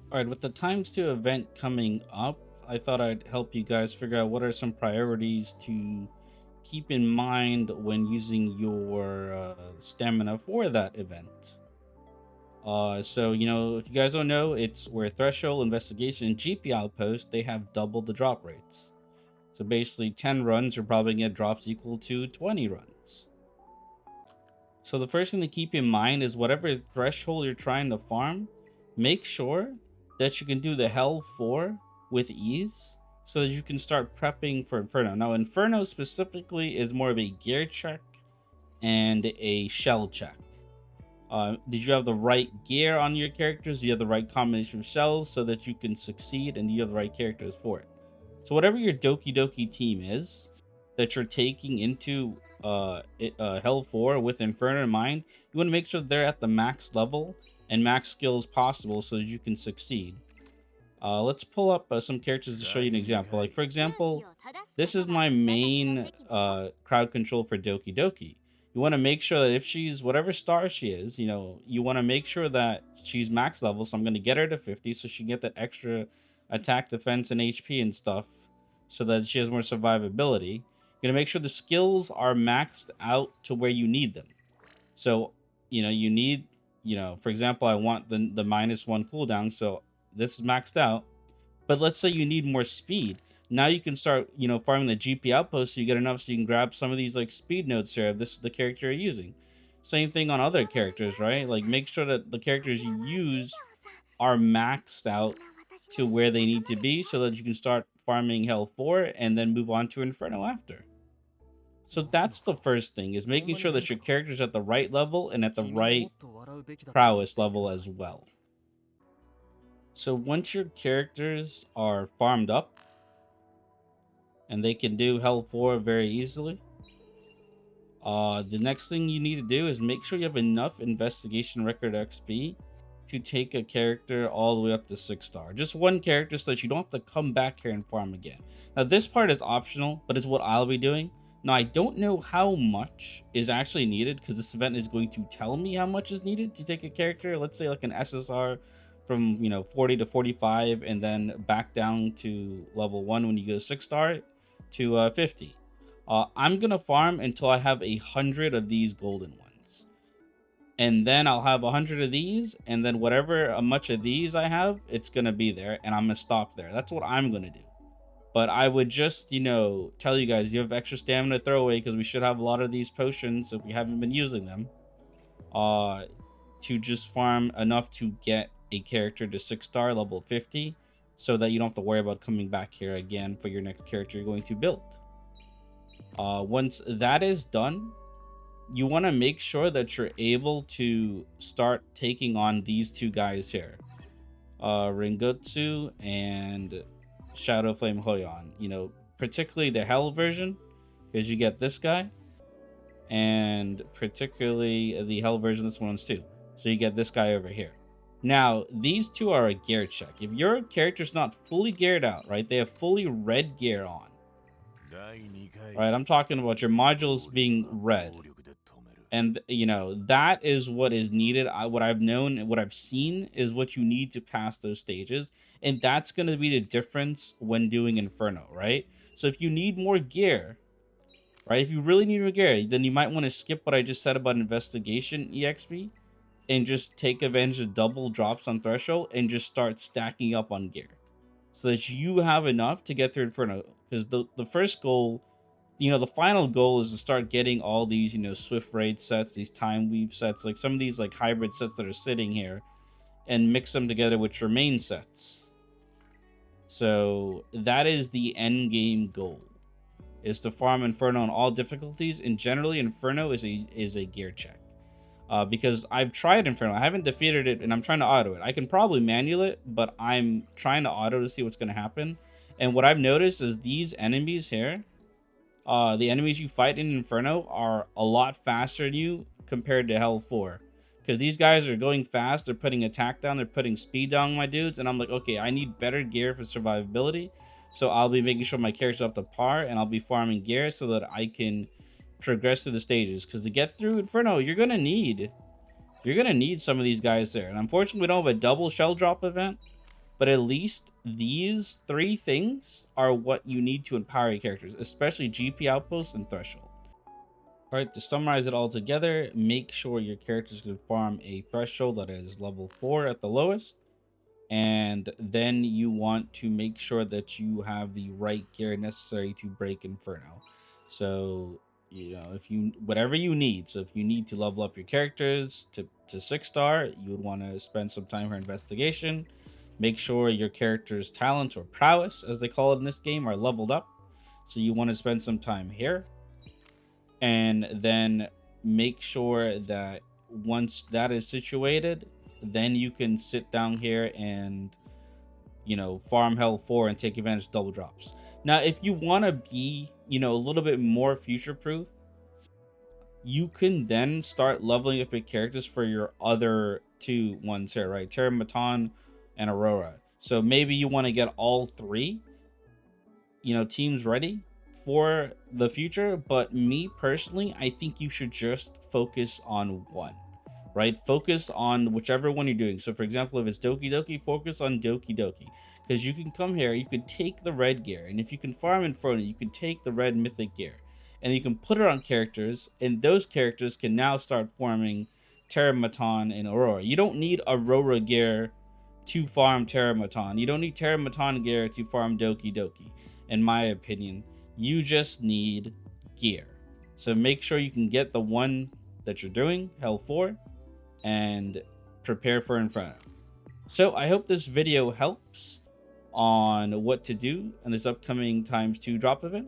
All right, with the times 2 event coming up, I thought I'd help you guys figure out what are some priorities to keep in mind when using your stamina for that event. If you guys don't know, it's where Threshold, Investigation, and GP Outpost, they have double the drop rates. So basically, 10 runs, you're probably going to get drops equal to 20 runs. So the first thing to keep in mind is whatever threshold you're trying to farm, make sure that you can do the Hell 4 with ease so that you can start prepping for Inferno. Now, Inferno specifically is more of a gear check and a shell check. Did you have the right gear on your characters? Do you have the right combination of shells so that you can succeed? And do you have the right characters for it? So whatever your Doki Doki team is that you're taking into Hell 4 with Inferno in mind, you want to make sure they're at the max level and max skills possible so that you can succeed. Let's pull up some characters to show you an example. Like, for example, this is my main crowd control for Doki Doki. You want to make sure that if she's whatever star she is, you want to make sure that she's max level. So I'm going to get her to 50 so she can get that extra attack, defense, and HP and stuff so that she has more survivability. You're going to make sure the skills are maxed out to where you need them. So, you need, for example, I want the -1 cooldown. So this is maxed out. But let's say you need more speed. Now you can start, farming the GP outpost so you get enough so you can grab some of these like speed notes here if this is the character you're using. Same thing on other characters, right? Like make sure that the characters you use are maxed out to where they need to be so that you can start farming Hell 4 and then move on to Inferno after. So that's the first thing, is making sure that your character's at the right level and at the right prowess level as well. So once your characters are farmed up and they can do Hell 4 very easily, the next thing you need to do is make sure you have enough investigation record XP to take a character all the way up to 6-star. Just one character so that you don't have to come back here and farm again. Now this part is optional, but is what I'll be doing. Now I don't know how much is actually needed because this event is going to tell me how much is needed to take a character. Let's say like an SSR from 40 to 45 and then back down to level 1 when you go 6-star to 50. I'm gonna farm until I have 100 of these golden ones, and then I'll have 100 of these, and then whatever much of these I have, it's gonna be there, and I'm gonna stop there. That's what I'm gonna do. But I would just tell you guys, you have extra stamina to throw away because we should have a lot of these potions if we haven't been using them, to just farm enough to get a character to 6-star level 50 so that you don't have to worry about coming back here again for your next character you're going to build. Once that is done, you want to make sure that you're able to start taking on these two guys here, Ringotsu and Shadow Flame Hoyon. Particularly the Hell version, because you get this guy, and particularly the Hell version, this one's too. So you get this guy over here. Now, these two are a gear check. If your character's not fully geared out, right, they have fully red gear on, right? I'm talking about your modules being red. And, that is what is needed. What I've known and what I've seen is what you need to pass those stages. And that's going to be the difference when doing Inferno, right? So if you need more gear, right? If you really need more gear, then you might want to skip what I just said about Investigation EXP and just take advantage of double drops on Threshold and just start stacking up on gear so that you have enough to get through Inferno. Because the first goal, the final goal is to start getting all these, Swift Raid sets, these Time Weave sets, like some of these like hybrid sets that are sitting here, and mix them together with your main sets. So that is the end game goal, is to farm Inferno on all difficulties, and generally Inferno is a gear check. Because I've tried Inferno, I haven't defeated it, and I'm trying to auto it. I can probably manual it, but I'm trying to auto to see what's going to happen. And what I've noticed is these enemies here, the enemies you fight in Inferno are a lot faster than you compared to Hell 4. Because these guys are going fast, they're putting attack down, they're putting speed down my dudes, and I'm like, okay, I need better gear for survivability. So I'll be making sure my character's up to par, and I'll be farming gear so that I can progress through the stages. Because to get through Inferno, you're gonna need some of these guys there. And unfortunately, we don't have a double shell drop event, But at least these three things are what you need to empower your characters, especially GP Outpost and Threshold. All right, to summarize it all together, make sure your characters can farm a Threshold that is level 4 at the lowest. And then you want to make sure that you have the right gear necessary to break Inferno. So, you know, if you, whatever you need. So if you need to level up your characters to 6-star, you would want to spend some time for investigation. Make sure your character's talent or prowess, as they call it in this game, are leveled up. So you want to spend some time here. And then make sure that once that is situated, then you can sit down here and, you know, farm hell 4 and take advantage of double drops. Now, if you want to be, you know, a little bit more future proof, you can then start leveling up your characters for your other two ones here, right? Terramaton and Aurora. So maybe you want to get all three, you know, teams ready for the future. But me personally, I think you should just focus on one, right? Focus on whichever one you're doing. So for example, if it's Doki Doki, focus on Doki Doki, because you can come here, you could take the red gear, and if you can farm Inferno, you can take the red mythic gear, and you can put it on characters, and those characters can now start farming Terramaton and Aurora. You don't need Aurora gear to farm Terramaton. You don't need Terramaton gear to farm Doki Doki. In my opinion, you just need gear. So make sure you can get the one that you're doing, Hell 4, and prepare for Inferno. So I hope this video helps on what to do in this upcoming ×2 drop event.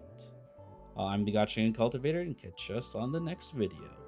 I'm the Gotcha Cultivator, and catch us on the next video.